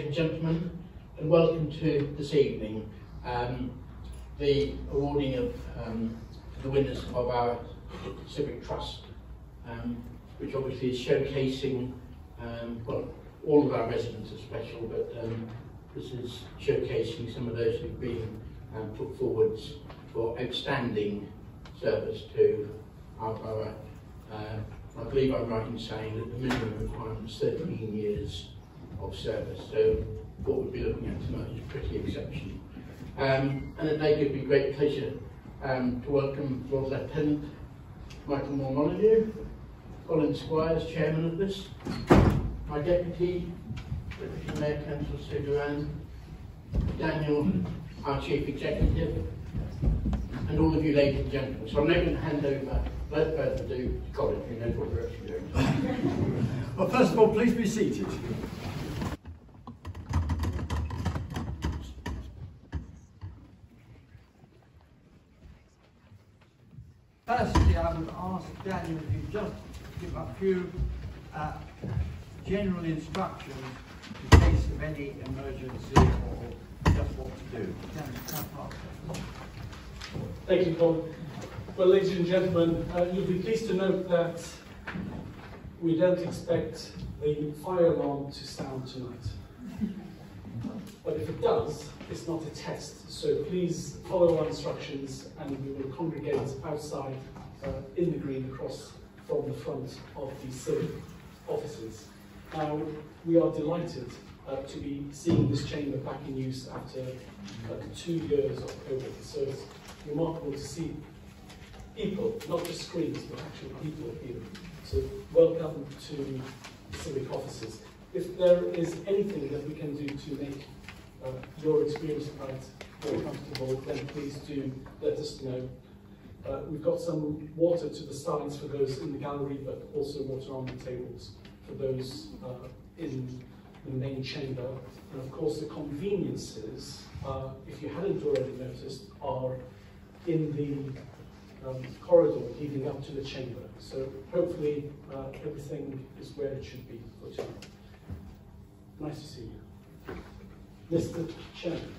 and gentlemen, and welcome to this evening, the awarding of the winners of our Civic Trust, which obviously is showcasing, well, all of our residents are special, but this is showcasing some of those who've been put forwards for outstanding service to our borough. I believe I'm right in saying that the minimum requirement is 13 years of service, so what we'll be looking at tonight is pretty exceptional. And it may give me great pleasure to welcome Lord Lieutenant Michael More-Molyneux, Colin Squires, Chairman of this, my Deputy Mayor Councillor Sue Duran, Daniel, our Chief Executive, and all of you ladies and gentlemen. So I'm now going to hand over, without further ado, to Colin, who knows what we're actually doing. Well, first of all, please be seated. Firstly, I would ask Daniel if you just give a few general instructions in case of any emergency or just what to do. Daniel, thank you, Colin. Well, ladies and gentlemen, you'll be pleased to note that we don't expect the fire alarm to sound tonight. But if it does, it's not a test. So please follow our instructions and we will congregate outside in the green across from the front of the civic offices. Now, we are delighted to be seeing this chamber back in use after 2 years of COVID. So it's remarkable to see people, not just screens, but actual people here. So welcome to civic offices. If there is anything that we can do to make your experience tonight more comfortable, then please do let us know. We've got some water to the sides for those in the gallery, but also water on the tables for those in the main chamber. And of course the conveniences, if you hadn't already noticed, are in the corridor leading up to the chamber. So hopefully everything is where it should be for tonight. Nice to see you. Mr. Chairman.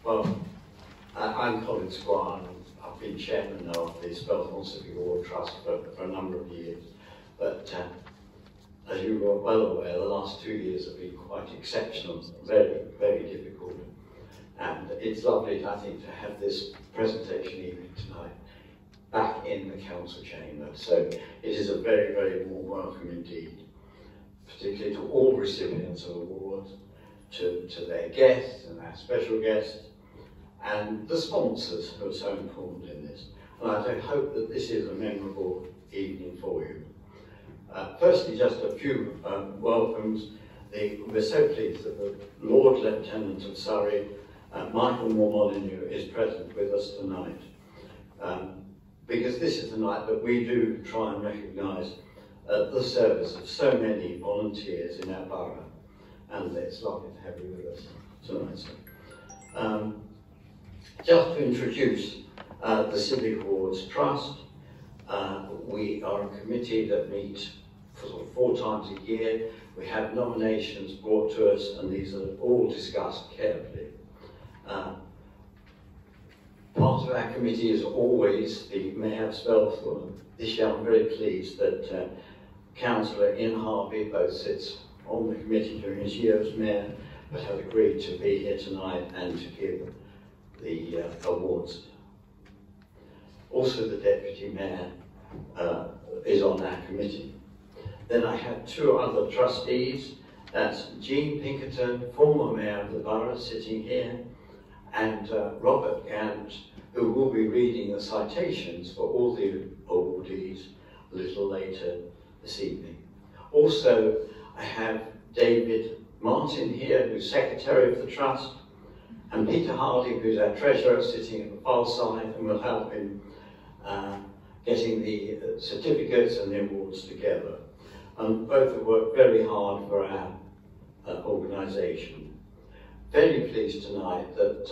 Well, I'm Colin Squire, and I've been chairman of the Spelthorne Civic Award Trust for a number of years. But as you are well aware, the last 2 years have been quite exceptional, very, very difficult. And it's lovely, I think, to have this presentation evening tonight back in the council chamber. So it is a very, very warm welcome indeed, particularly to all recipients of awards, to their guests and our special guests, and the sponsors who are so important in this. And I hope that this is a memorable evening for you. Firstly, just a few welcomes. We're so pleased that the Lord Lieutenant of Surrey, Michael More-Molyneux, is present with us tonight, because this is the night that we do try and recognise the service of so many volunteers in our borough, and it's lovely to have you with us tonight, sir. Just to introduce the Civic Awards Trust, we are a committee that meets sort of 4 times a year. We have nominations brought to us, and these are all discussed carefully. Part of our committee is always the Mayor of Spelthorne. This year I'm very pleased that Cllr Ian Harvey both sits on the committee during his year as Mayor, but have agreed to be here tonight and to give the awards. Also the Deputy Mayor is on our committee. Then I have 2 other trustees. That's Jean Pinkerton, former Mayor of the Borough, sitting here, and Robert Gant, who will be reading the citations for all the awardees a little later this evening. Also, I have David Martin here, who's Secretary of the Trust, and Peter Harding, who's our Treasurer, sitting at the far side and will help in getting the certificates and the awards together. Both have worked very hard for our organisation. Very pleased tonight that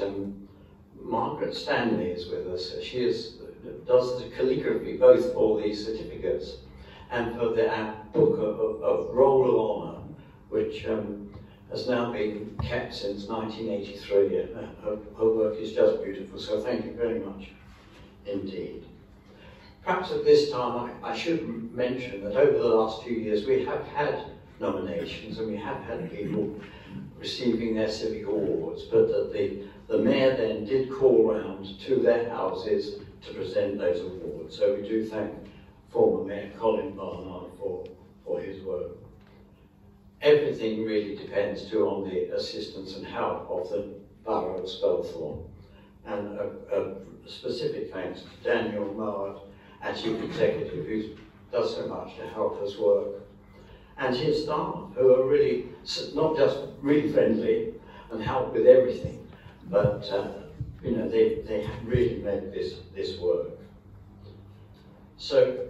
Margaret Stanley is with us. She does the calligraphy both for the certificates and for our book of Roll of Honour, which has now been kept since 1983. Her work is just beautiful, so thank you very much indeed. Perhaps at this time I should mention that over the last 2 years we have had nominations and we have had people receiving their Civic Awards, but that the Mayor then did call round to their houses to present those awards. So we do thank former Mayor Colin Barnard for his work. Everything really depends too on the assistance and help of the Borough of Spelthorne. And a specific thanks to Daniel Mowat, our Chief Executive, who does so much to help us work, and his staff, who are really not just really friendly and help with everything, but you know, they have really made this work. So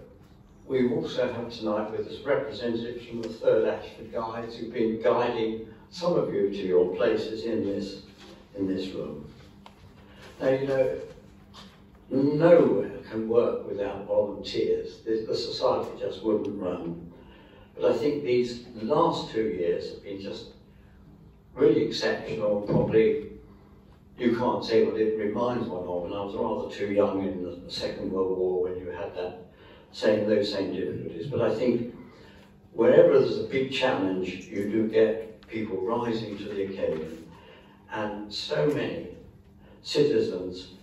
we also have tonight with us representatives from the 3rd Ashford Guides who've been guiding some of you to your places in this room. Now, you know, nowhere can work without volunteers. The society just wouldn't run. But I think these last 2 years have been just really exceptional. Probably you can't say what it reminds one of, and I was rather too young in the Second World War when you had those same difficulties. But I think wherever there's a big challenge, you do get people rising to the occasion. And so many citizens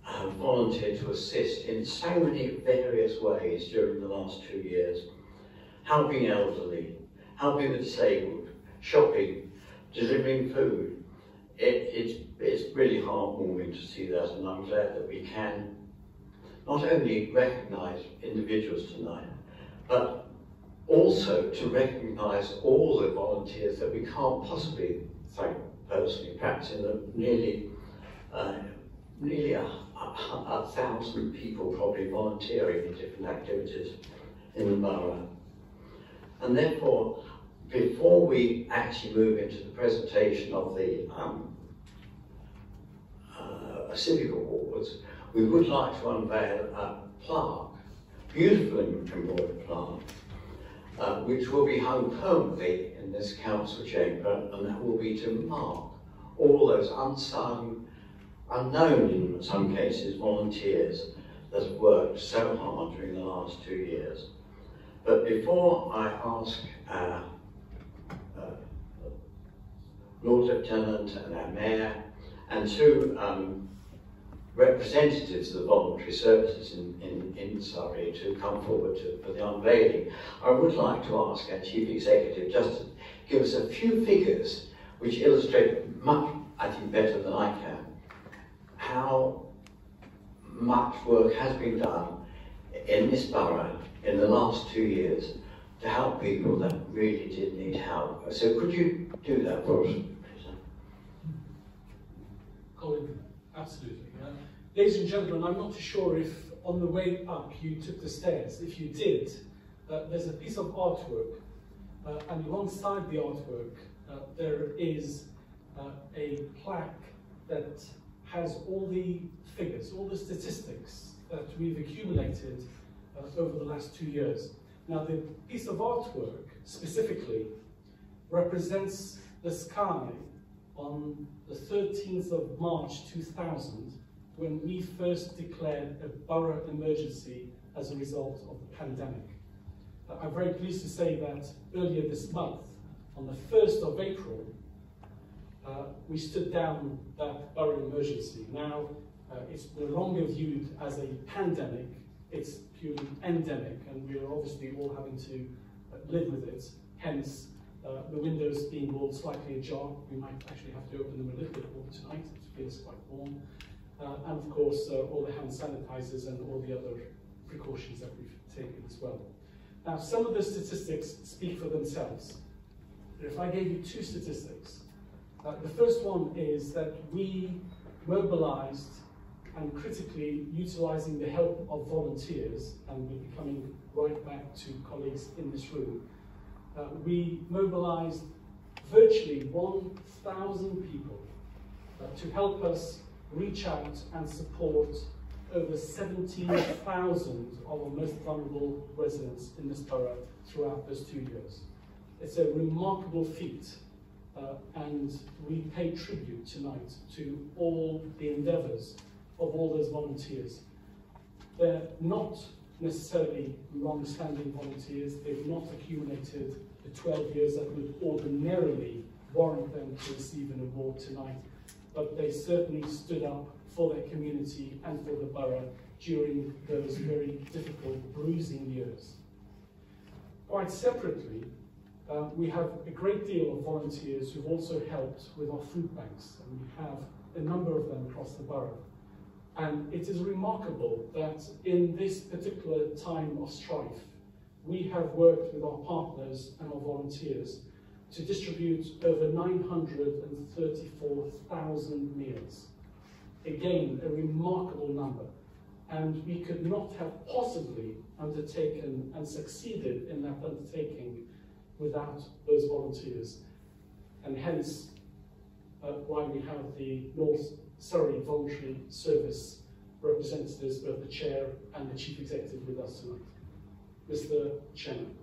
have volunteered to assist in so many various ways during the last 2 years. Helping elderly, helping the disabled, shopping, delivering food. It's really heartwarming to see that, and I'm glad that we can not only recognise individuals tonight, but also to recognise all the volunteers that we can't possibly thank personally, perhaps in the nearly 1,000 people probably volunteering in different activities in the borough. And therefore, before we actually move into the presentation of the Civic Awards, we would like to unveil a plaque, beautiful embroidered plaque, which will be hung permanently in this council chamber, and that will be to mark all those unsung, unknown in some cases, volunteers that have worked so hard during the last 2 years. But before I ask our Lord Lieutenant and our Mayor and 2 representatives of the voluntary services in Surrey to come forward for the unveiling, I would like to ask our Chief Executive just to give us a few figures which illustrate much, I think, better than I can, how much work has been done in this borough in the last 2 years to help people that really did need help. So could you do that for us, please? Colin, absolutely. Ladies and gentlemen, I'm not sure if on the way up you took the stairs. If you did, there's a piece of artwork, and alongside the artwork there is a plaque that has all the figures, all the statistics that we've accumulated over the last 2 years. Now, the piece of artwork specifically represents the sky on the 13th of March 2000, when we first declared a borough emergency as a result of the pandemic. I'm very pleased to say that earlier this month, on the 1st of April, we stood down that borough emergency. Now, it's no longer viewed as a pandemic, it's purely endemic, and we are obviously all having to live with it. Hence, the windows being all slightly ajar. We might actually have to open them a little bit more tonight. It feels quite warm. And of course, all the hand sanitizers and all the other precautions that we've taken as well. Now, some of the statistics speak for themselves. If I gave you 2 statistics, the first one is that we mobilized and critically utilizing the help of volunteers, and we'll be coming right back to colleagues in this room, we mobilized virtually 1,000 people to help us reach out and support over 17,000 of our most vulnerable residents in this borough throughout those 2 years. It's a remarkable feat, and we pay tribute tonight to all the endeavours of all those volunteers. They're not necessarily long-standing volunteers. They've not accumulated the 12 years that would ordinarily warrant them to receive an award tonight, but they certainly stood up for their community and for the borough during those very difficult, bruising years. Quite separately, we have a great deal of volunteers who've also helped with our food banks, and we have a number of them across the borough. And it is remarkable that in this particular time of strife, we have worked with our partners and our volunteers to distribute over 934,000 meals. Again, a remarkable number. And we could not have possibly undertaken and succeeded in that undertaking without those volunteers. And hence, why we have the North Surrey Voluntary Service representatives, both the Chair and the Chief Executive, with us tonight. Mr. Chairman.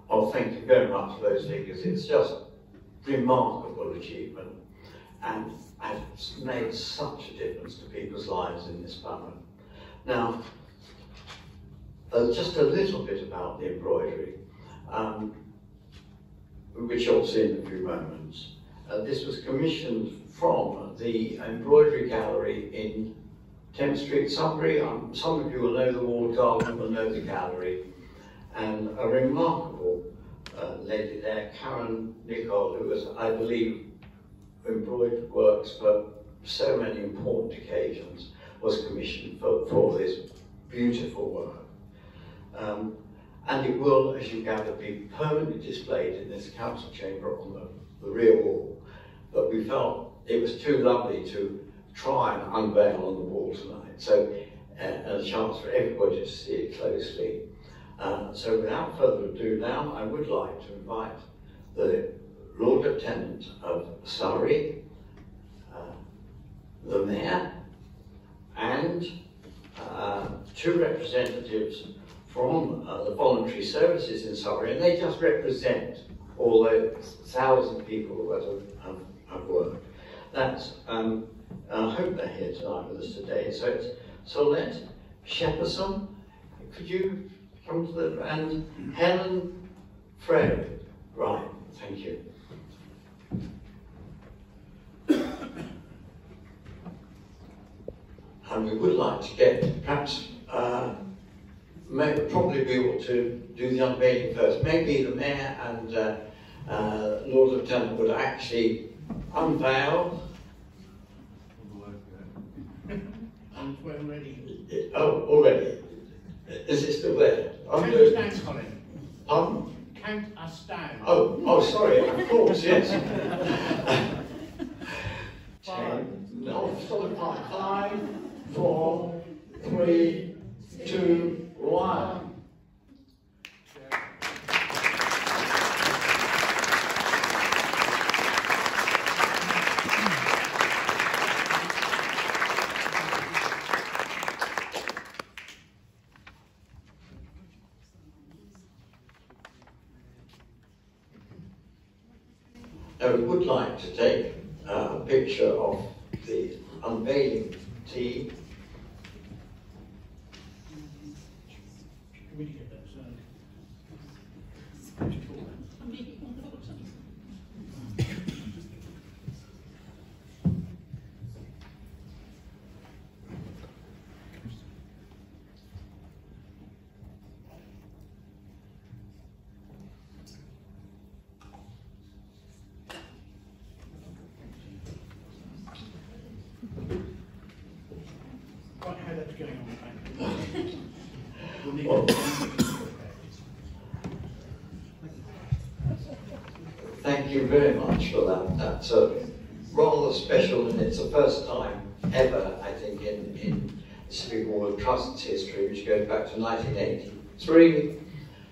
Oh, thank you very much for those figures. It's just remarkable achievement and has made such a difference to people's lives in this borough. Now, just a little bit about the embroidery, which you'll see in a few moments. This was commissioned from the embroidery gallery in Thames Street, Sunbury. Some of you will know the walled garden, will know the gallery. And a remarkable lady there, Karen Nicole, who was, I believe, embroidered works for so many important occasions, was commissioned for this beautiful work. And it will, as you gather, be permanently displayed in this council chamber on the rear wall. But we felt it was too lovely to try and unveil on the wall tonight. So, a chance for everybody to see it closely. So without further ado now, I would like to invite the Lord Lieutenant of Surrey, the Mayor, and two representatives from the voluntary services in Surrey, and they just represent all those 1,000 people that have worked. That's, I hope they're here tonight with us today. So it's Solette Shepperson, could you come to the, and Helen Fred, right, thank you. And we would like to get, perhaps, probably be able to do the unveiling first. Maybe the Mayor and Lord Lieutenant would actually unveil. We're ready. Oh, already? Is it still there? Count us down, Colin. Pardon? Count us down. Oh, sorry, of course, yes. 10, no, solid 5, 4, 3, 2, 1. Now we would like to take a picture of the unveiling team. We get that, so. Right, how that's going on, mate. We'll need Well, thank you very much for that. That's rather special, and it's the first time ever, I think, in Civic Award Trust's history, which goes back to 1983,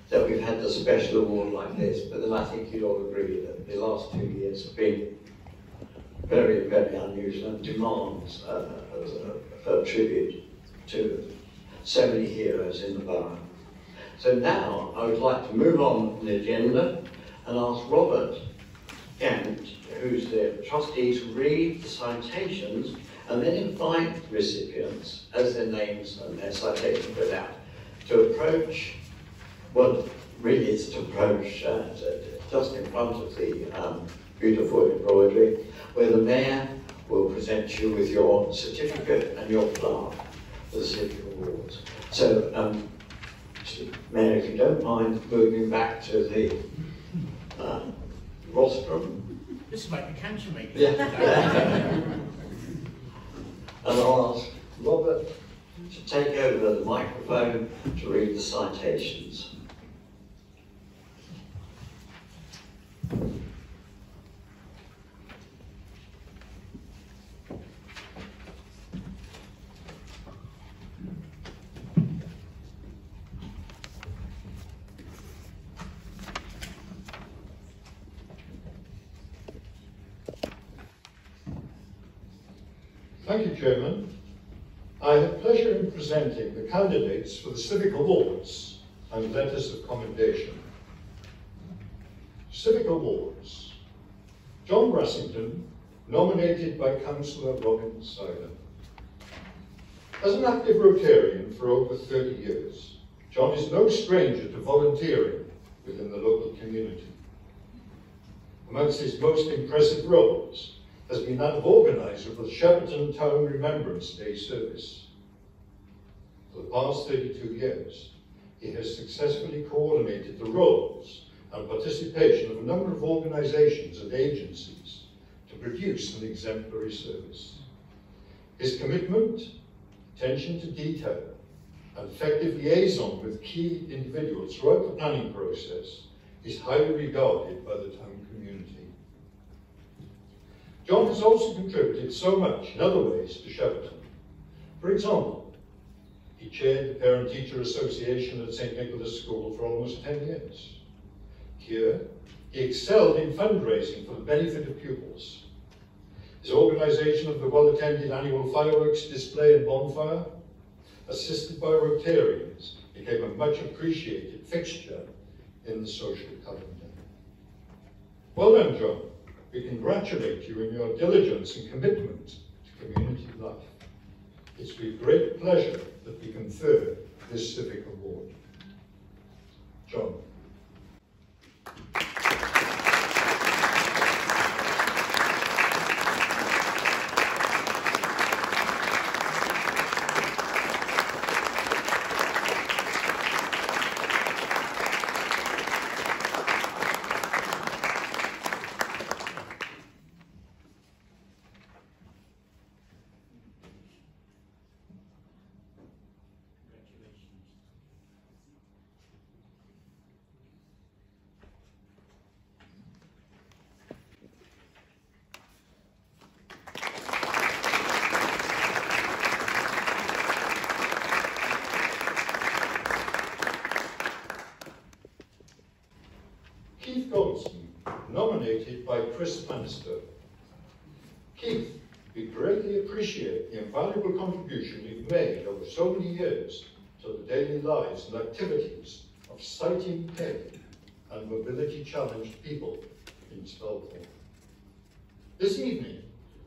that we've had the special award like this. But then I think you'd all agree that the last 2 years have been very, very unusual and demands a tribute to so many heroes in the borough. So now I would like to move on the agenda and ask Robert Gant, who's the trustee, to read the citations and then invite recipients, as their names and their citations put out, to approach, well, really it's to approach just in front of the beautiful embroidery, where the Mayor will present you with your certificate and your plaque for the Civic Awards. So, Mayor, if you don't mind moving back to the rostrum. This is like the cancer meeting. Yeah. And I'll ask Robert to take over the microphone to read the citations. Thank you, Chairman. I have pleasure in presenting the candidates for the Civic Awards and Letters of Commendation. Civic Awards. John Russington, nominated by Councillor Robin Siler. As an active Rotarian for over 30 years, John is no stranger to volunteering within the local community. Amongst his most impressive roles has been that of organiser of the Shepperton Town Remembrance Day service. For the past 32 years, he has successfully coordinated the roles and participation of a number of organisations and agencies to produce an exemplary service. His commitment, attention to detail, and effective liaison with key individuals throughout the planning process is highly regarded by the town community. John has also contributed so much in other ways to Shepperton. For example, he chaired the Parent-Teacher Association at St Nicholas School for almost 10 years. Here, he excelled in fundraising for the benefit of pupils. His organisation of the well-attended annual fireworks display and bonfire, assisted by Rotarians, became a much appreciated fixture in the social calendar. Well done, John. We congratulate you in your diligence and commitment to community life. It's with great pleasure that we confer this Civic Award. John. Nominated by Chris Manister. Keith, we greatly appreciate the invaluable contribution you've made over so many years to the daily lives and activities of sight impaired and mobility challenged people in Spelthorne. This evening,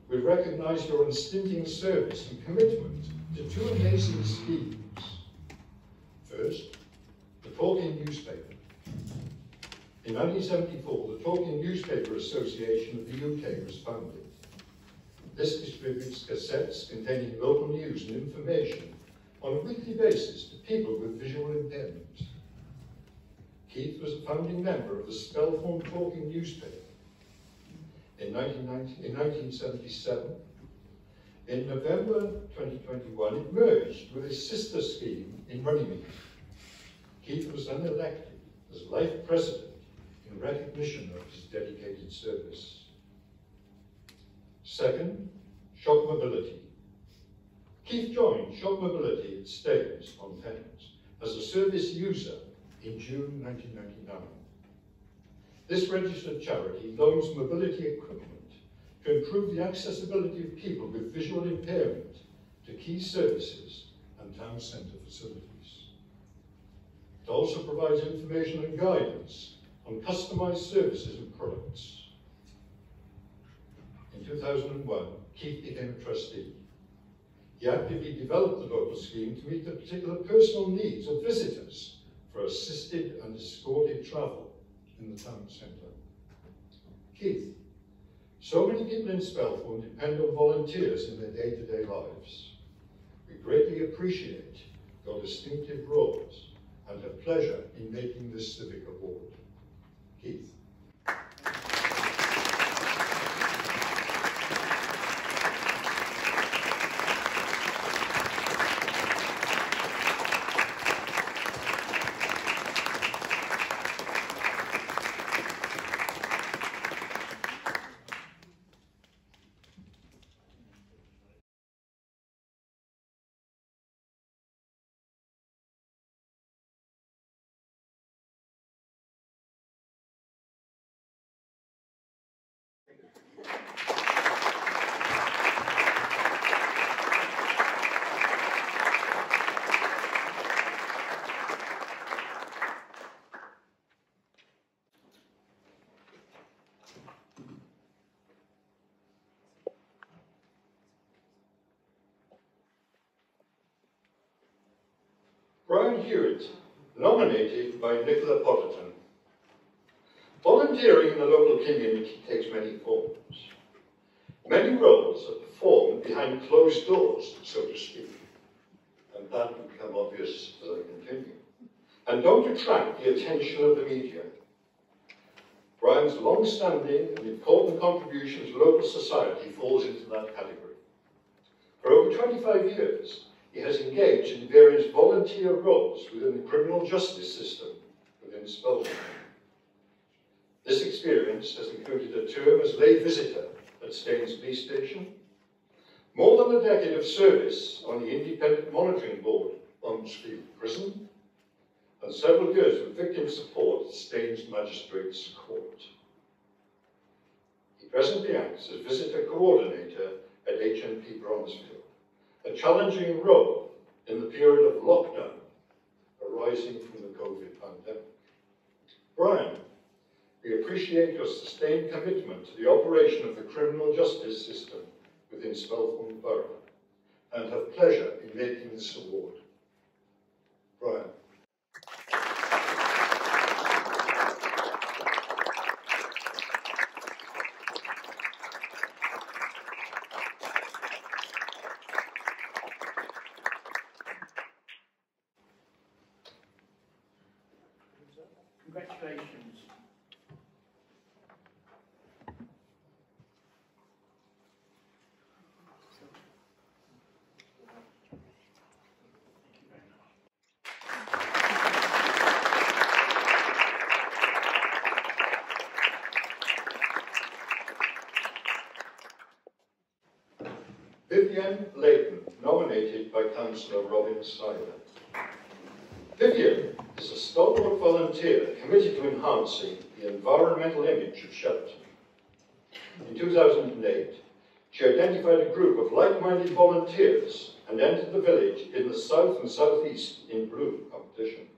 we recognise your unstinting service and commitment to two amazing schemes. First, the Talking Newspaper. In 1974, the Talking Newspaper Association of the UK was founded. This distributes cassettes containing local news and information on a weekly basis to people with visual impairment. Keith was a founding member of the Spelthorne Talking Newspaper. In 1977, in November 2021, it merged with its sister scheme in Runnymede. Keith was then elected as life president in recognition of his dedicated service. Second, Shock Mobility. Keith joined Shock Mobility at Staines on Thames as a service user in June 1999. This registered charity loans mobility equipment to improve the accessibility of people with visual impairment to key services and town centre facilities. It also provides information and guidance on customised services and products. In 2001, Keith became a trustee. He actively developed the local scheme to meet the particular personal needs of visitors for assisted and escorted travel in the town centre. Keith, so many people in Spelthorne depend on volunteers in their day-to-day lives. We greatly appreciate your distinctive roles and have pleasure in making this Civic Award. Keith. Hewitt, nominated by Nicola Potterton. Volunteering in the local community takes many forms. Many roles are performed behind closed doors, so to speak, and that will become obvious as I continue, and don't attract the attention of the media. Brian's long-standing and important contribution to local society falls into that category. For over 25 years, he has engaged in various volunteer roles within the criminal justice system within Spelthorne. This experience has included a term as lay visitor at Staines Police Station, more than a decade of service on the Independent Monitoring Board on Street Prison, and several years of victim support at Staines Magistrates Court. He presently acts as visitor coordinator at HMP Bronzefield, a challenging role in the period of lockdown arising from the COVID pandemic. Brian, we appreciate your sustained commitment to the operation of the criminal justice system within Spelthorne Borough and have pleasure in making this award. Brian. Congratulations. Vivienne Layton, nominated by Councillor Robin Snyder. Vivienne is a stalwart volunteer committed to enhancing the environmental image of Shelton. In 2008, she identified a group of like-minded volunteers and entered the village in the south and southeast in blue competition.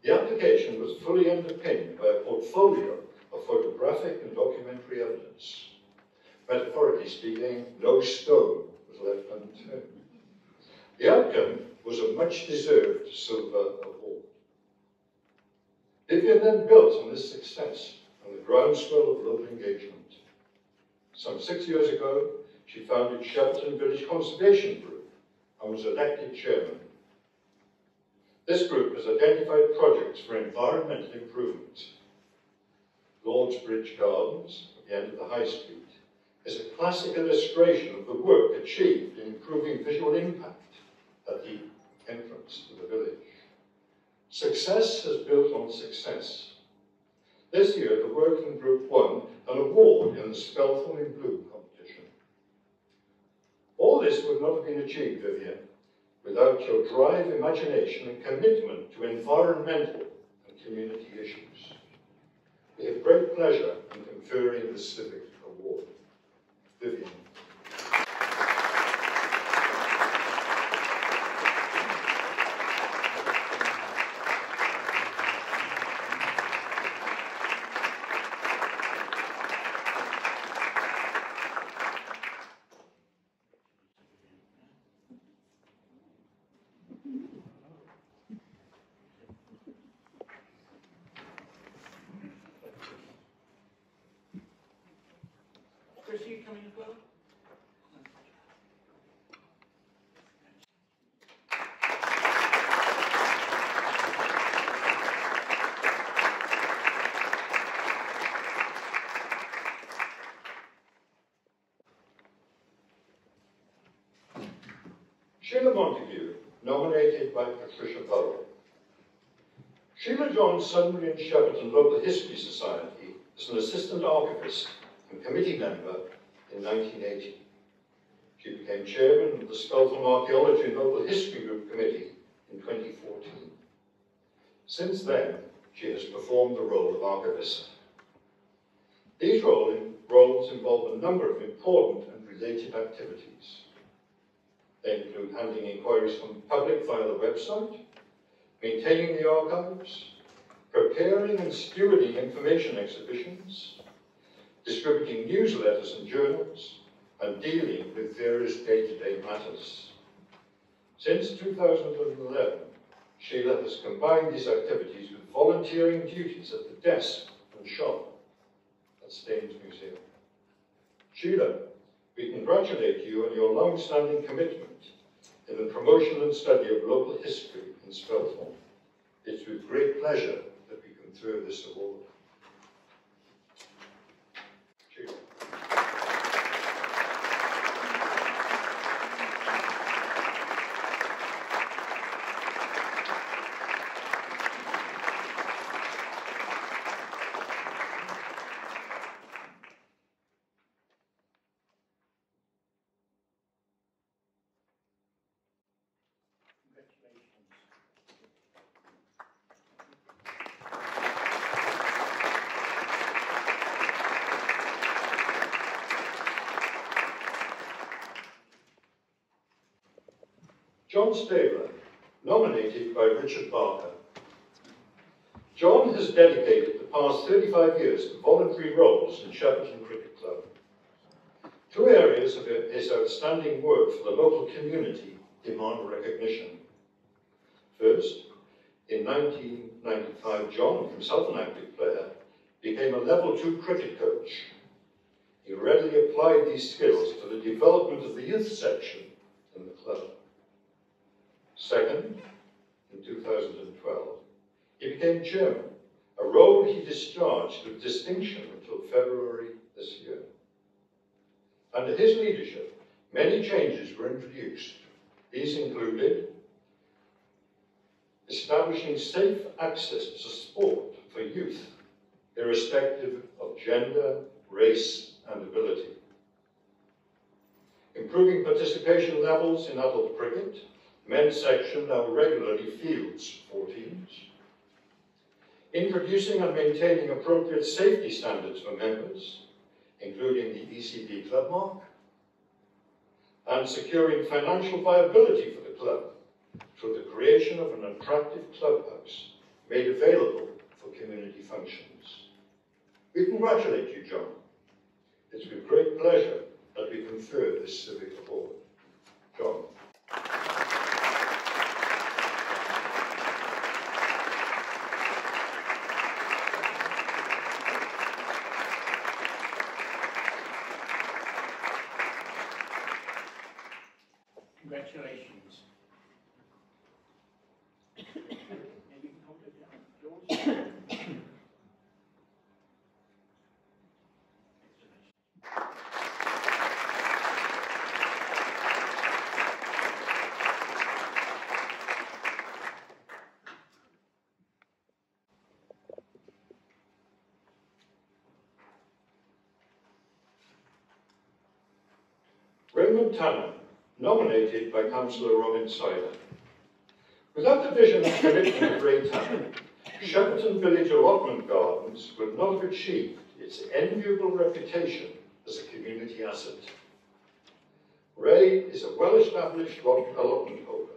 The application was fully underpinned by a portfolio of photographic and documentary evidence. Metaphorically speaking, no stone was left unturned. The outcome was a much-deserved silver award. Vivienne then built on this success on the groundswell of local engagement. Some 6 years ago, she founded Shelton Village Conservation Group and was elected chairman. This group has identified projects for environmental improvement. Lord's Bridge Gardens, at the end of the High Street, is a classic illustration of the work achieved in improving visual impact at the entrance to the village. Success has built on success. This year, the working group won an award in the Spelthorne in Blue competition. All this would not have been achieved, Vivienne, without your drive, imagination, and commitment to environmental and community issues. We have great pleasure in conferring the Civic Award. Vivienne. Chris, are you coming as well? Sheila Montague, nominated by Patricia Bowen. Sheila joined Sunbury and Shepperton Local History Society as an assistant archivist and committee member in 1980. She became chairman of the Spelthorne Archaeology and Local History Group Committee in 2014. Since then, she has performed the role of archivist. These roles involve a number of important and related activities. They include handling inquiries from the public via the website, maintaining the archives, preparing and stewarding information exhibitions, distributing newsletters and journals, and dealing with various day-to-day matters. Since 2011, Sheila has combined these activities with volunteering duties at the desk and shop at Staines Museum. Sheila, we congratulate you on your long-standing commitment in the promotion and study of local history in Spelthorne. It's with great pleasure that we confer this award. Sheila. John Stabler, nominated by Richard Barker. John has dedicated the past 35 years to voluntary roles in Shepperton Cricket Club. Two areas of his outstanding work for the local community demand recognition. First, in 1995, John, himself an active player, became a Level 2 cricket coach. He readily applied these skills to the development of the youth section in the club. Second, in 2012, he became chairman, a role he discharged with distinction until February this year. Under his leadership, many changes were introduced. These included establishing safe access to sport for youth, irrespective of gender, race, and ability. Improving participation levels in adult cricket. Men's section now regularly fields 14s. Introducing and maintaining appropriate safety standards for members, including the ECB club mark, and securing financial viability for the club through the creation of an attractive clubhouse made available for community functions. We congratulate you, John. It's with great pleasure that we confer this civic award. John. Congratulations. Maybe you can hold it down. George? Raymond Tanner, nominated by Councillor Robin Sider. Without the vision and commitment of Ray Tanner, Shepperton Village Allotment Gardens would not have achieved its enviable reputation as a community asset. Ray is a well-established allotment holder.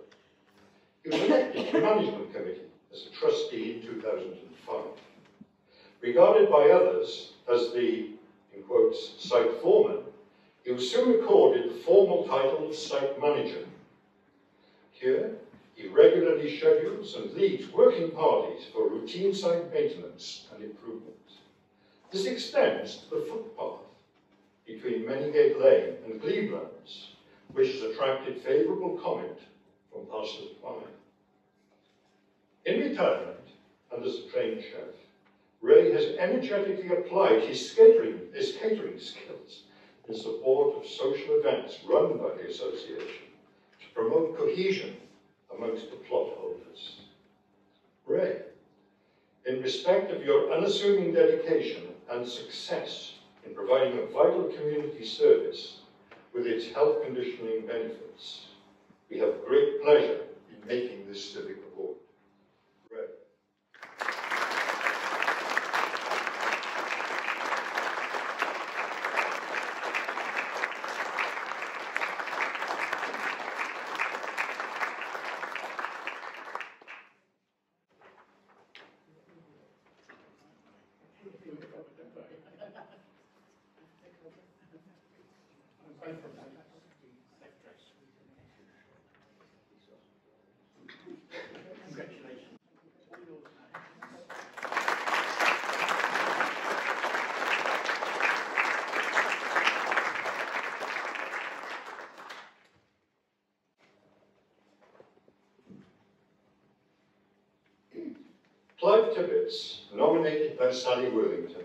He was elected to the Management Committee as a trustee in 2005. Regarded by others as the, in quotes, site foreman, he was soon accorded the formal title of site manager. Here, he regularly schedules and leads working parties for routine site maintenance and improvement. This extends to the footpath between Menigate Lane and Gleblands, which has attracted favourable comment from passers-by. In retirement, and as a trained chef, Ray has energetically applied his catering skills in support of social events run by the association to promote cohesion amongst the plot holders. Ray, in respect of your unassuming dedication and success in providing a vital community service with its health conditioning benefits, we have great pleasure in making this Civic Award. Ray. Clive Tibbets, nominated by Sally Worthington.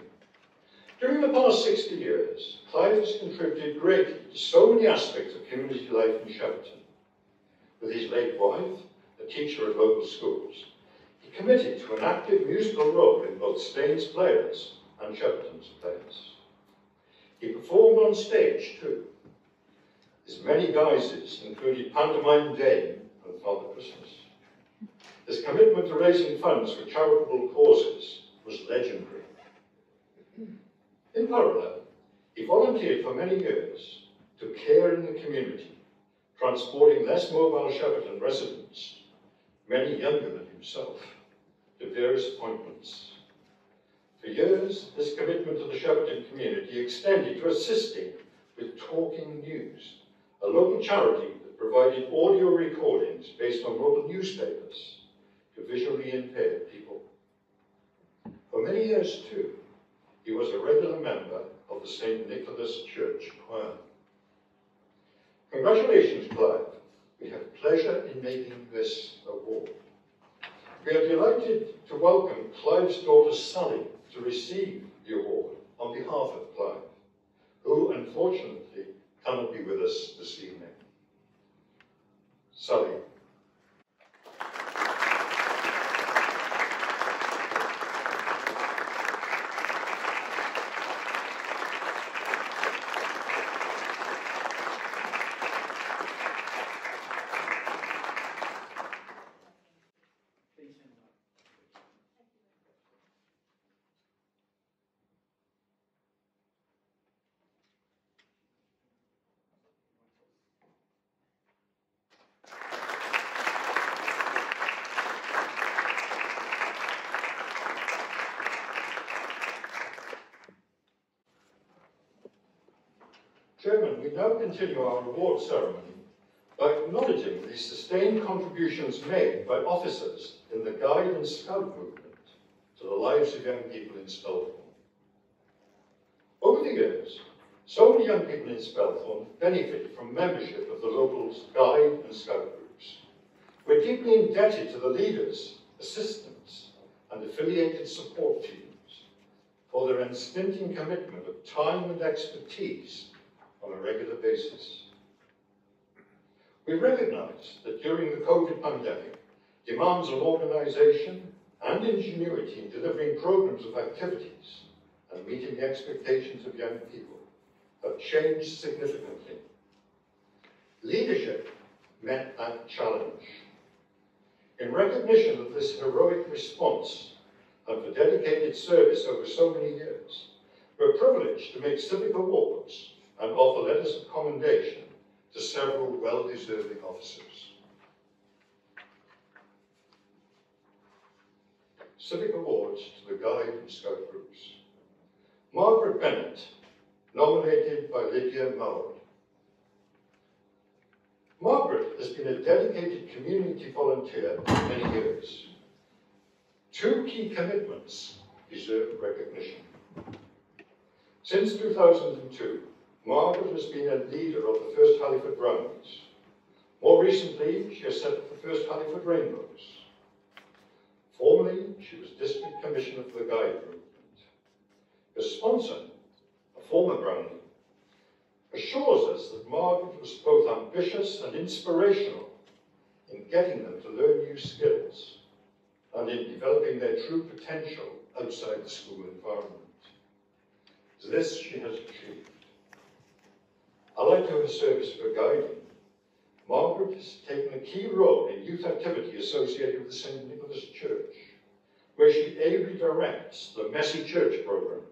During the past 60 years, Clive has contributed greatly to so many aspects of community life in Shepperton. With his late wife, a teacher at local schools, he committed to an active musical role in both Staines Players and Shepperton's Players. He performed on stage too. His many guises included Pantomime Dame and Father Christmas. His commitment to raising funds for charitable causes was legendary. In parallel, he volunteered for many years to care in the community, transporting less mobile Shepperton residents, many younger than himself, to various appointments. For years, this commitment to the Shepperton community extended to assisting with Talking News, a local charity that provided audio recordings based on local newspapers to visually impaired people. For many years, too, he was a regular member of the St. Nicholas Church Choir. Congratulations, Clive. We have pleasure in making this award. We are delighted to welcome Clive's daughter, Sally, to receive the award on behalf of Clive, who unfortunately cannot be with us this evening. Sally. Chairman, we now continue our award ceremony by acknowledging the sustained contributions made by officers in the Guide and Scout movement to the lives of young people in Spelthorne. Over the years, so many young people in Spelthorne benefited from membership of the local Guide and Scout groups. We're deeply indebted to the leaders, assistants, and affiliated support teams for their unstinting commitment of time and expertise on a regular basis. We recognise that during the COVID pandemic, demands on organisation and ingenuity in delivering programmes of activities and meeting the expectations of young people have changed significantly. Leadership met that challenge. In recognition of this heroic response and for dedicated service over so many years, we're privileged to make Civic Awards and offer letters of commendation to several well-deserving officers. Civic Awards to the Guide and Scout groups. Margaret Bennett, nominated by Lydia Mowat. Margaret has been a dedicated community volunteer for many years. 2 key commitments deserve recognition. Since 2002, Margaret has been a leader of the first Halliford Brownies. More recently, she has set up the first Halliford Rainbows. Formerly, she was District Commissioner for the Guide Movement. Her sponsor, a former Brownie, assures us that Margaret was both ambitious and inspirational in getting them to learn new skills and in developing their true potential outside the school environment. This she has achieved. Allied to her service for guiding, Margaret has taken a key role in youth activity associated with the St. Nicholas Church, where she ably directs the Messy Church programme,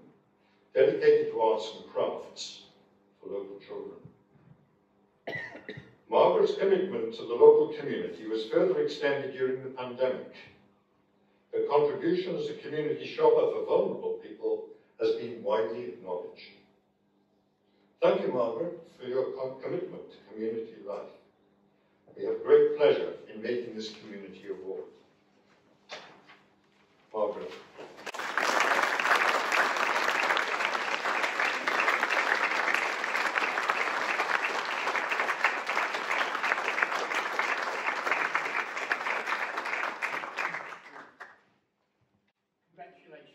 dedicated to arts and crafts for local children. Margaret's commitment to the local community was further extended during the pandemic. Her contribution as a community shopper for vulnerable people has been widely acknowledged. Thank you, Margaret, for your commitment to community life. We have great pleasure in making this community award. Margaret. Congratulations.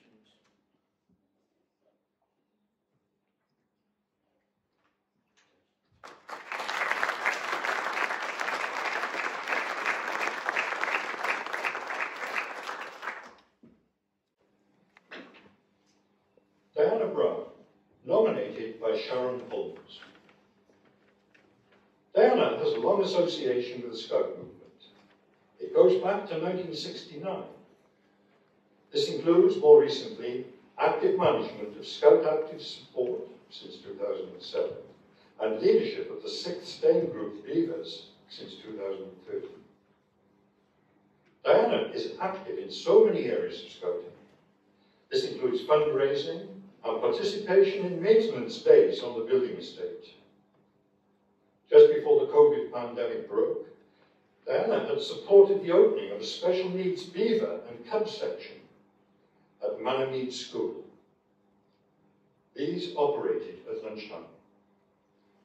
Diana Brown, nominated by Sharon Holmes. Diana has a long association with the Scout movement. It goes back to 1969. This includes, more recently, active management of Scout Active Support since 2007 and leadership of the 6th Stain Group Beavers since 2013. Diana is active in so many areas of Scouting. This includes fundraising and participation in maintenance days on the building estate. Just before the COVID pandemic broke, Diana had supported the opening of a special needs beaver and cub section at Manor School. These operated at lunchtime.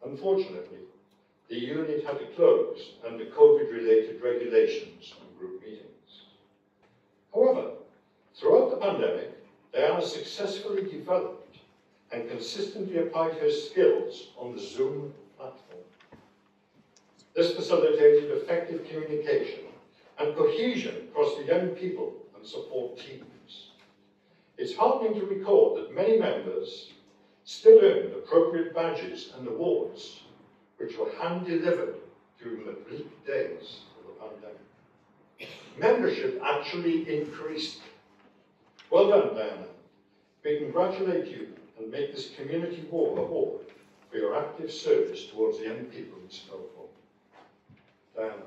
Unfortunately, the unit had to close under COVID-related regulations on group meetings. However, throughout the pandemic, Diana successfully developed and consistently applied her skills on the Zoom platform. This facilitated effective communication and cohesion across the young people and support teams. It's heartening to record that many members still earned appropriate badges and awards, which were hand-delivered during the bleak days of the pandemic. Membership actually increased. Well done, Diana. We congratulate you and make this Community Award for your active service towards the young people in Spelthorne. Diana.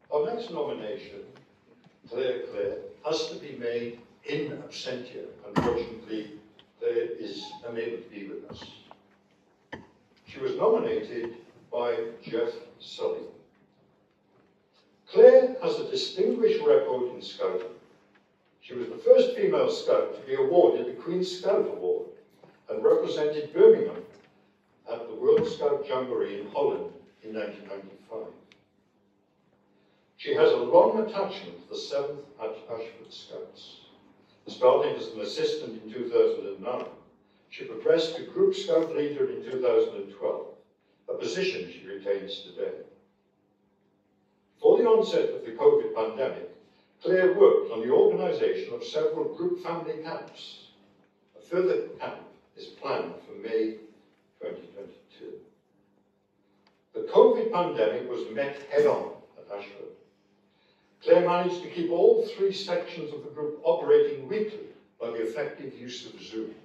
Our next nomination, Cllr, has to be made in absentia. Unfortunately, Cllr is unable to be with us. She was nominated by Jeff Sully. Cllr has a distinguished record in Scouting. She was the first female Scout to be awarded the Queen's Scout Award and represented Birmingham at the World Scout Jamboree in Holland in 1995. She has a long attachment to the 7th Ashford Scouts. Starting as an assistant in 2009, she progressed to Group Scout Leader in 2012, a position she retains today. Before the onset of the COVID pandemic, Cllr worked on the organisation of several group family camps. A further camp is planned for May 2022. The COVID pandemic was met head-on at Ashford. Cllr managed to keep all 3 sections of the group operating weekly by the effective use of Zoom.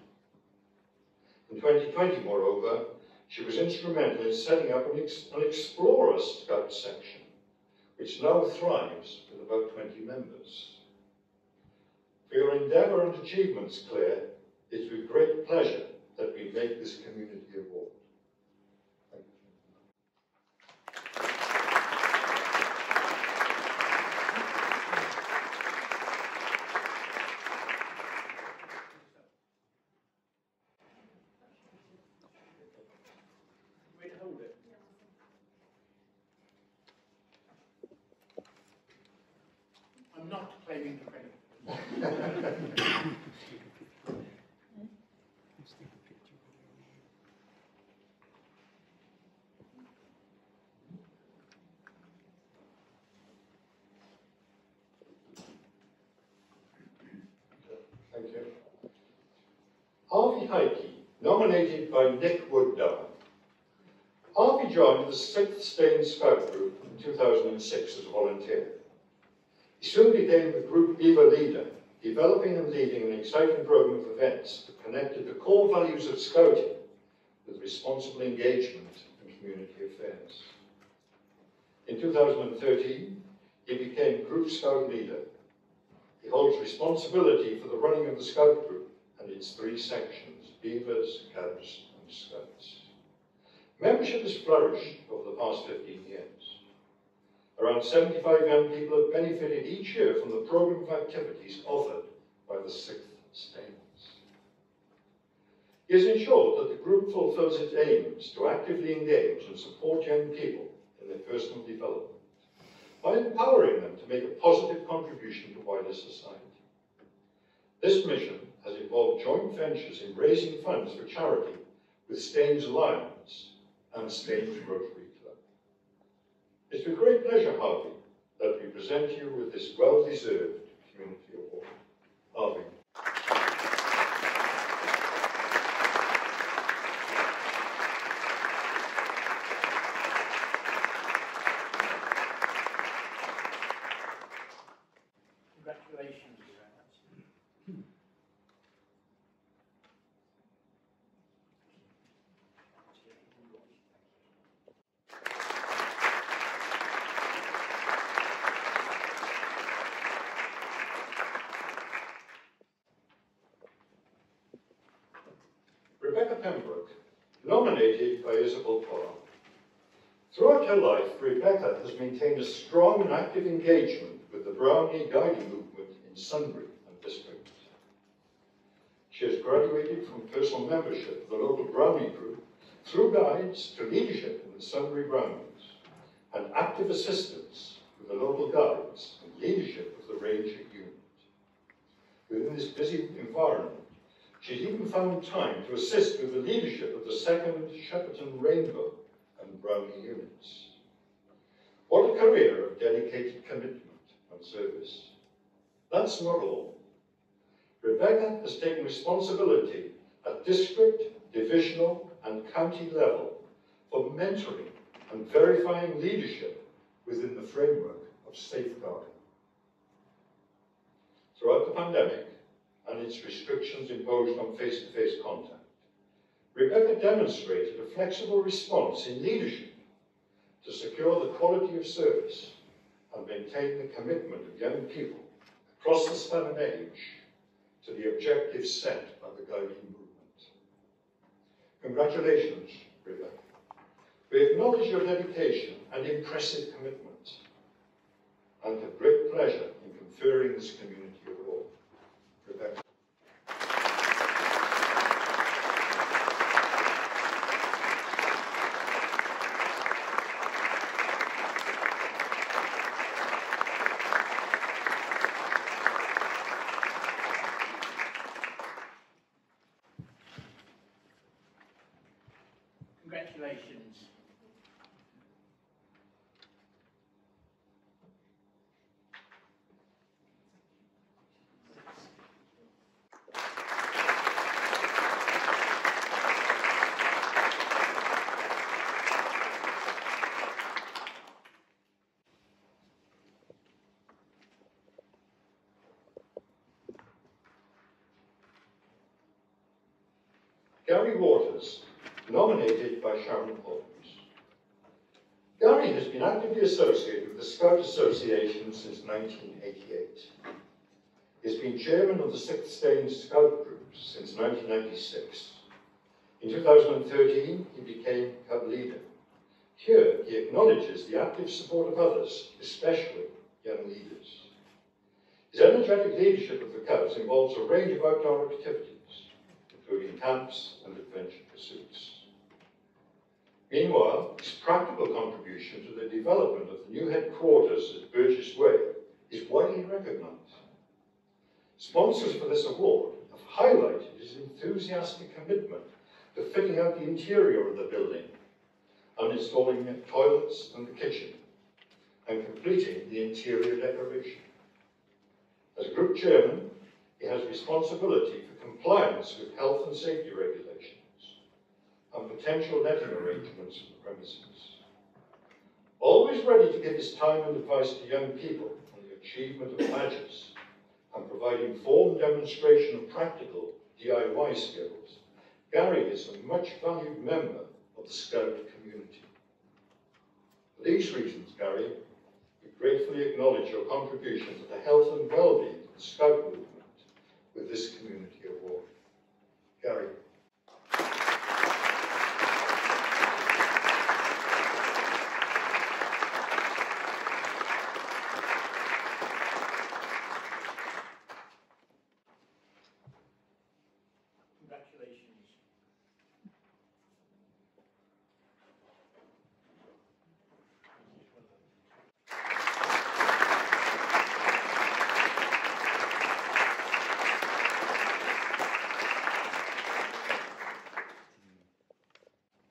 In 2020, moreover, she was instrumental in setting up an Explorer Scout section, which now thrives with about 20 members. For your endeavour and achievements, Cllr, it's with great pleasure that we make this community award. Thank you. I'm not claiming the credit. Thank you. Harvey Heike, nominated by Nick Wooddown. Harvey joined the 6th Stain Scout Group in 2006 as a volunteer. He soon became the group Beaver leader, developing and leading an exciting program of events that connected the core values of Scouting with responsible engagement and community affairs. In 2013, he became Group Scout leader. He holds responsibility for the running of the Scout Group and its 3 sections, Beavers, Cabs and Scouts. Membership has flourished over the past 15 years. Around 75 young people have benefited each year from the programme of activities offered by the 6th Stains. He has ensured that the group fulfills its aims to actively engage and support young people in their personal development, by empowering them to make a positive contribution to wider society. This mission has involved joint ventures in raising funds for charity with Stains Alliance and Stains Rotary Club. It's with great pleasure, Harvey, that we present you with this well-deserved community award. Harvey. Congratulations. Rebecca Pembroke, nominated by Isabel Pollard. Throughout her life, Rebecca has maintained a strong and active engagement with the Brownie guiding movement in Sunbury and district. She has graduated from personal membership of the local Brownie group through guides to leadership in the Sunbury Brownies and active assistance with the local guides and leadership of the Ranger unit. Within this busy environment, she's even found time to assist with the leadership of the 2nd Shepperton Rainbow and Brownie units. What a career of dedicated commitment and service. That's not all. Rebecca has taken responsibility at district, divisional and county level for mentoring and verifying leadership within the framework of safeguarding. Throughout the pandemic, and its restrictions imposed on face-to-face contact, Rebecca demonstrated a flexible response in leadership to secure the quality of service and maintain the commitment of young people across the span of age to the objectives set by the guiding movement. Congratulations, Rebecca. We acknowledge your dedication and impressive commitment, and have great pleasure in conferring this community award. Rebecca. Congratulations. Gary Waters, nominated by Sharon Holmes. Gary has been actively associated with the Scout Association since 1988. He has been chairman of the 6th Stain Scout Group since 1996. In 2013, he became Cub leader. Here, he acknowledges the active support of others, especially young leaders. His energetic leadership of the Cubs involves a range of outdoor activities, including camps and adventure pursuits. Meanwhile, his practical contribution to the development of the new headquarters at Burgess Way is widely recognised. Sponsors for this award have highlighted his enthusiastic commitment to fitting out the interior of the building and installing toilets and the kitchen, and completing the interior decoration. As group chairman, he has responsibility for compliance with health and safety regulations and potential netting arrangements for the premises. Always ready to give his time and advice to young people on the achievement of badges and provide informed demonstration of practical DIY skills, Gary is a much valued member of the Scout community. For these reasons, Gary, we gratefully acknowledge your contribution to the health and well-being of the Scout movement with this community award. Gary. Congratulations.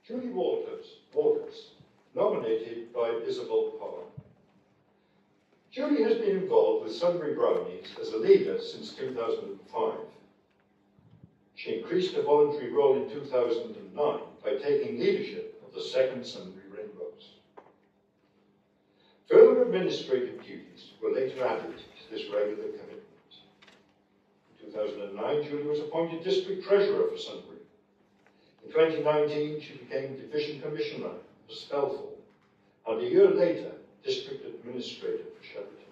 Julie Waters, nominated by Isabel Parr. Julie has been involved with Sunbury Brownies as a leader since 2005. She increased her voluntary role in 2009 by taking leadership of the second Sunbury Rainbows. Further administrative duties were later added to this regular commitment. In 2009, Julie was appointed District Treasurer for Sunbury. In 2019, she became Division Commissioner for Spelthorne, and a year later, District Administrator for Shepperton.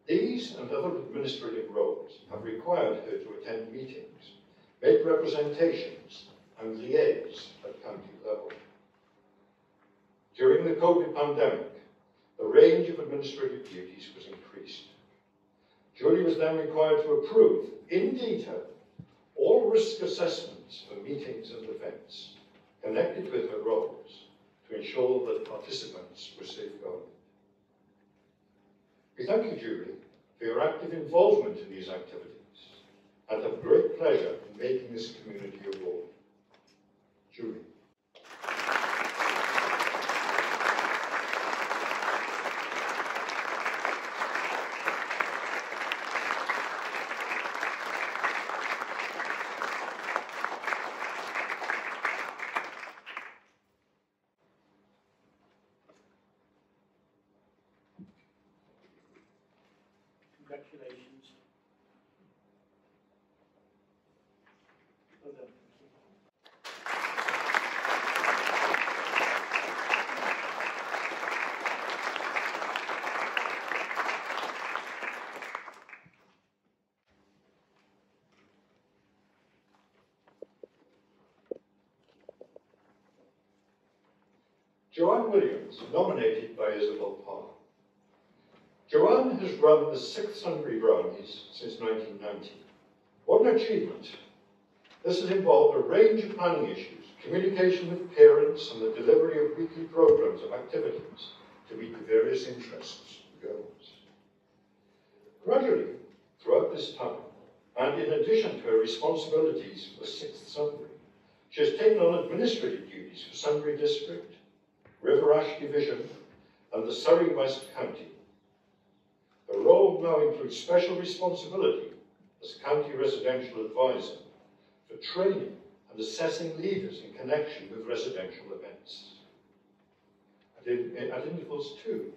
These and other administrative roles have required her to attend meetings, make representations, and liaise at county level. During the COVID pandemic, the range of administrative duties was increased. Julie was then required to approve, in detail, all risk assessments for meetings and events connected with her roles to ensure that participants were safeguarded. We thank you, Julie, for your active involvement in these activities and have great pleasure in making this community award. Julie. Congratulations. Well done. Joanne Williams, nominated by Isabel Parr. Joanne has run the 6th Sunbury Brownies since 1990. What an achievement! This has involved a range of planning issues, communication with parents, and the delivery of weekly programmes of activities to meet the various interests of girls. Gradually, throughout this time, and in addition to her responsibilities for 6th Sunbury, She has taken on administrative duties for Sunbury District, River Ash Division, and the Surrey West County. Her role now includes special responsibility as County Residential Advisor for training and assessing leaders in connection with residential events. At intervals too,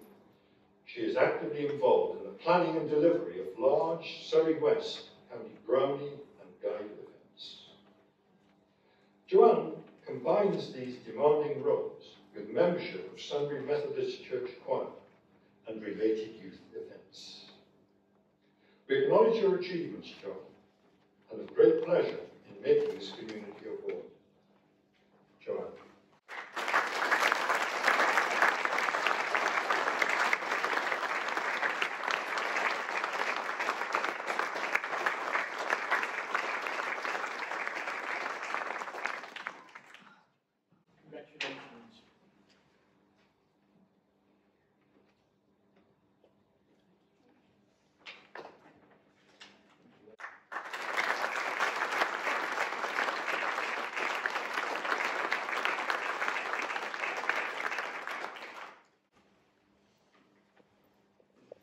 she is actively involved in the planning and delivery of large Surrey West County Brownie and Guide events. Joanne combines these demanding roles with membership of Sunbury Methodist Church Choir and related youth events. We acknowledge your achievements, Joanne, and have great pleasure in making this community award. Joanne. Congratulations.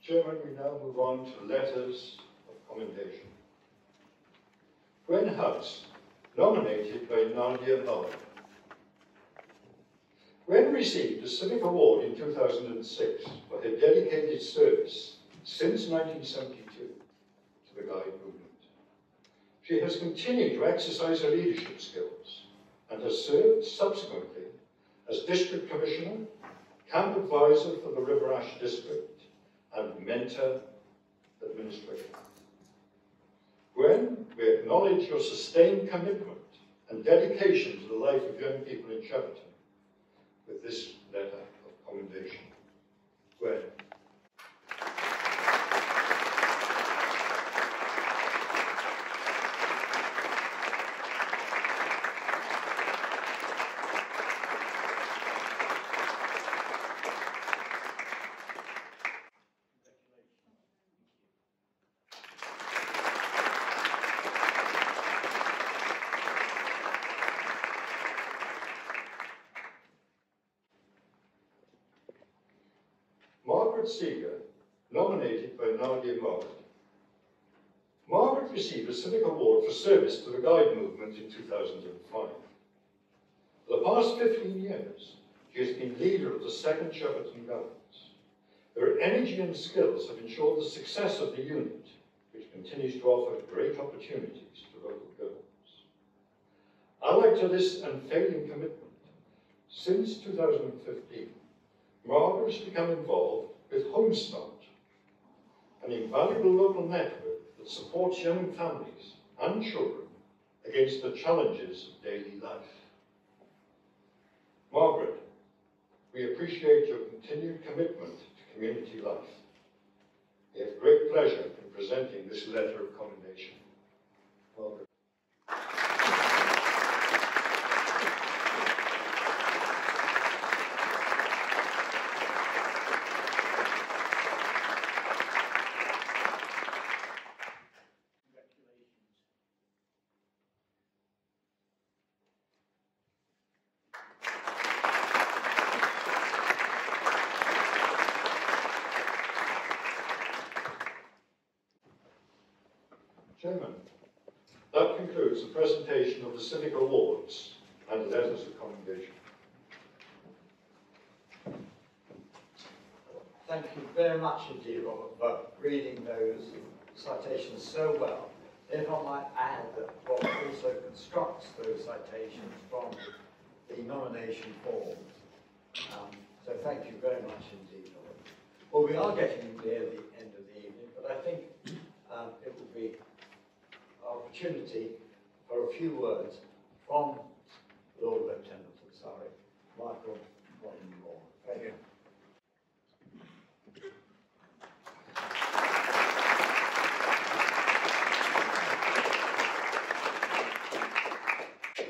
Chairman, we now move on to letters of commendation. Gwen House, nominated by Nadia Muller. Gwen received a Civic Award in 2006 for her dedicated service since 1972 to the Guide movement. She has continued to exercise her leadership skills and has served subsequently as District Commissioner, Camp Advisor for the River Ash District, and Mentor Administrator. Gwen, we acknowledge your sustained commitment and dedication to the life of young people in Shepperton with this letter of commendation. Gwen. Margaret Seeger, nominated by Nadia Muller. Margaret received a Civic Award for service to the Guide movement in 2005. For the past 15 years, she has been leader of the 2nd Shepperton Guides. Her energy and skills have ensured the success of the unit, which continues to offer great opportunities to local girls. Allied to this unfailing commitment, since 2015, Margaret has become involved with Homestart, an invaluable local network that supports young families and children against the challenges of daily life. Margaret, we appreciate your continued commitment to community life. We have great pleasure in presenting this letter of commendation. Margaret. Chairman, that concludes the presentation of the Civic Awards and letters of commendation. Thank you very much indeed, Robert, for reading those citations so well. If I might add that Robert also constructs those citations from the nomination forms. So thank you very much indeed, Robert. Well, we are getting near the end of the evening, but I think it will be opportunity for a few words from Lord Lieutenant of Surrey, Michael More. Thank you.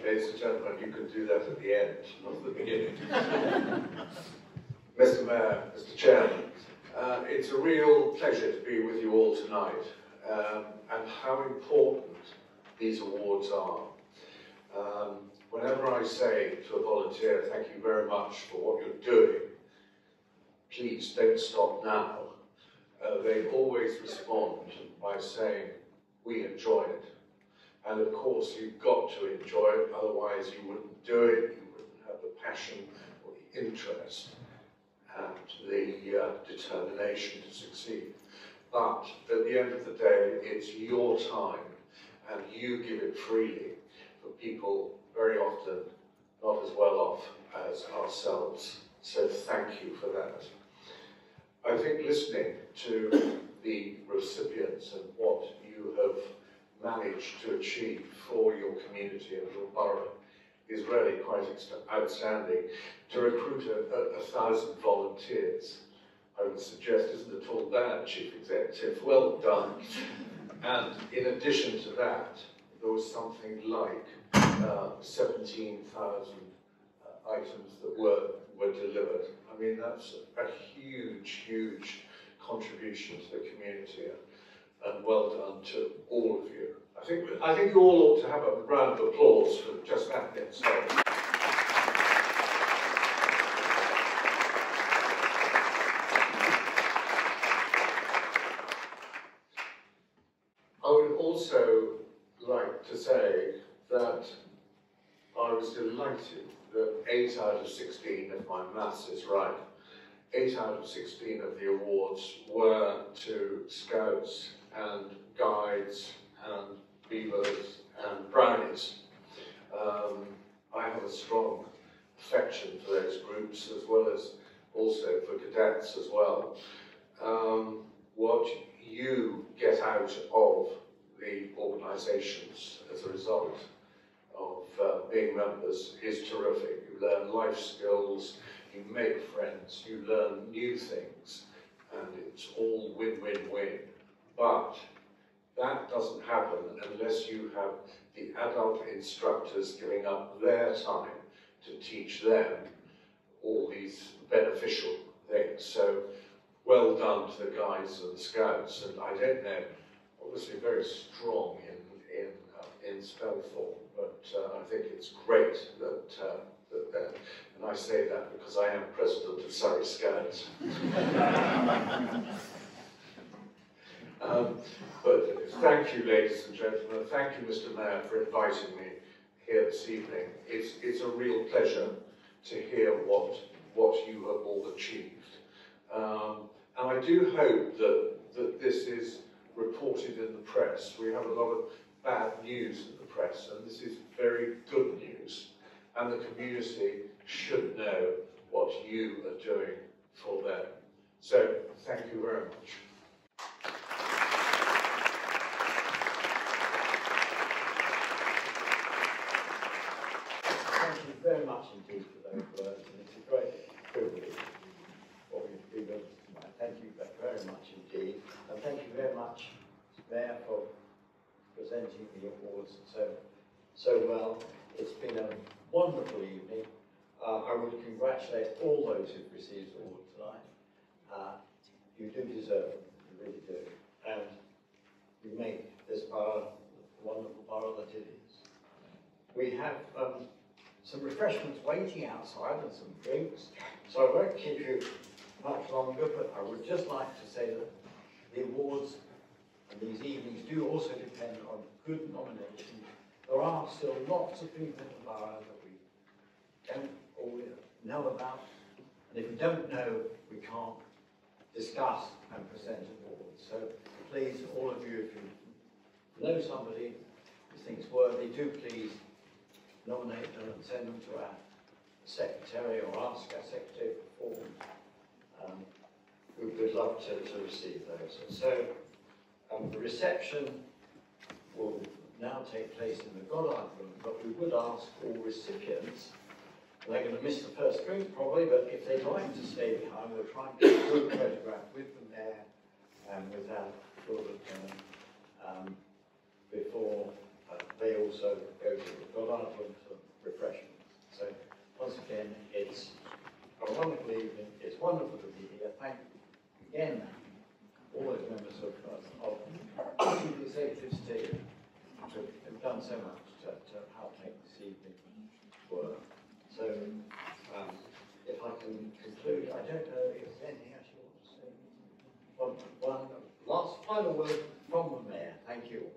Ladies and gentlemen, you can do that at the end, not at the beginning. Mr. Mayor, Mr. Chairman, it's a real pleasure to be with you all tonight, and how important these awards are. whenever I say to a volunteer, thank you very much for what you're doing, please don't stop now, they always respond by saying, we enjoy it. And of course, you've got to enjoy it, otherwise you wouldn't do it, you wouldn't have the passion or the interest and the determination to succeed. But at the end of the day, it's your time, and you give it freely for people very often not as well off as ourselves. So thank you for that. I think listening to the recipients and what you have managed to achieve for your community and your borough is really quite outstanding. To recruit 1,000 volunteers, I would suggest, isn't at all bad, Chief Executive. Well done. And in addition to that, there was something like 17,000 items that were delivered. I mean, that's a huge, huge contribution to the community, and well done to all of you. I think you all ought to have a round of applause for just that bit. So. I would also like to say that I was delighted that 8 out of 16, if my maths is right, 8 out of 16 of the awards were to Scouts and Guides and Beavers and Brownies. I have a strong affection for those groups, as well as also for cadets as well. What you get out of the organisations as a result of being members is terrific. You learn life skills, you make friends, you learn new things, and it's all win-win-win. But that doesn't happen unless you have the adult instructors giving up their time to teach them all these beneficial things. So well done to the guides and the Scouts, and I don't know, obviously very strong in Spelthorne, but I think it's great that and I say that because I am president of Surrey Scouts. But thank you, ladies and gentlemen. Thank you, Mr. Mayor, for inviting me here this evening. It's a real pleasure to hear what you have all achieved. And I do hope that this is reported in the press. We have a lot of bad news in the press, and this is very good news. And the community should know what you are doing for them. So, thank you very much. Thank you very much indeed for those words, and it's a great privilege what we've been able to tonight. Thank you very much indeed, and thank you very much, Mayor, for presenting the awards so well. It's been a wonderful evening. I would congratulate all those who've received the award tonight. You do deserve it, you really do, and you make this borough the wonderful borough that it is. We have some refreshments waiting outside and some drinks, so I won't keep you much longer, but I would just like to say that the awards and these evenings do also depend on good nominations. There are still lots of people in the borough that we don't all know about, and if we don't know, we can't discuss and present awards. So please, all of you, if you know somebody who thinks worthy, do please nominate them and send them to our secretary or ask our secretary for forms. We would love to receive those. And so the reception will now take place in the Goddard room, but we would ask all recipients, and they're going to miss the first drink probably, but if they'd like to stay behind, we'll try and get a good photograph with them there and with our children before they also go to the Goddard room for refreshments. So once again, it's a wonderful evening. It's wonderful to be here. Thank you again all those members of the executive team who have done so much to help make this evening don't know if there's anything else you want to say. One last final word from the Mayor. Thank you.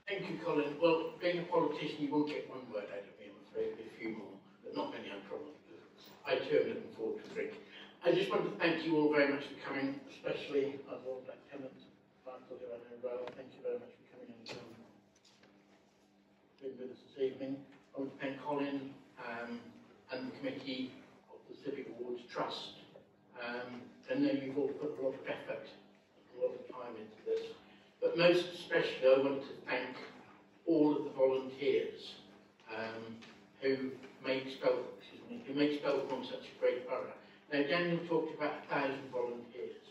Thank you, Colin. Well, being a politician, you won't get one word out of me, I'm afraid, a few more, but not many, I promise. I too am looking forward to the drink. I just want to thank you all very much for coming, especially our Lord Lieutenant Michael, who I know well. Thank you very much for coming and being with us this evening. I want to thank Colin and the committee of the Civic Awards Trust. I know you've all put a lot of effort, a lot of time into this. But most especially, I want to thank all of the volunteers who make Spelthorne such a great borough. Now, Daniel talked about 1,000 volunteers.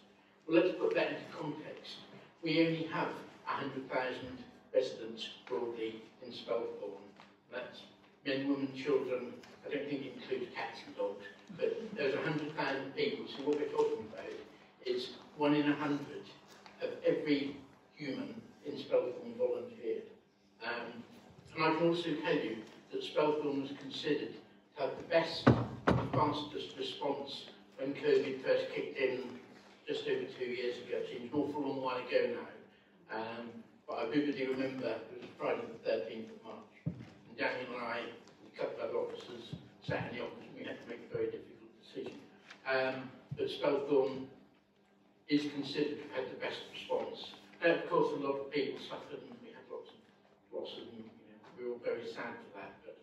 Well, let's put that into context. We only have 100,000 residents broadly in Spelthorne. That's men, women, children. I don't think it includes cats and dogs, but there's 100,000 people. So what we're talking about is 1 in 100 of every human in Spelthorne volunteered. And I can also tell you that Spelthorne was considered to have the best and fastest response when COVID first kicked in just over 2 years ago. It seems an awful long while ago now. But I vividly remember it was Friday the 13th of March. And Daniel and I, a couple of other officers, sat in the office and we had to make a very difficult decision. But Spelthorne is considered to have had the best response. And of course, a lot of people suffered and we had lots of losses and we were all very sad for that, but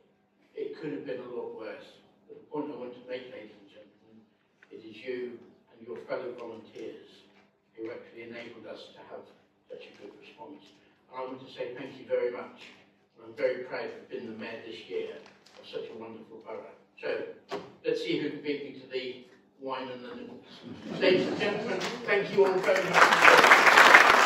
it could have been a lot worse. But the point I want to make, ladies and gentlemen, it is you and your fellow volunteers who actually enabled us to have such a good response. And I want to say thank you very much. And I'm very proud to have been the mayor this year of such a wonderful borough. So, let's see who can beat me to the wine and the nibbles. Ladies and gentlemen, thank you all very much.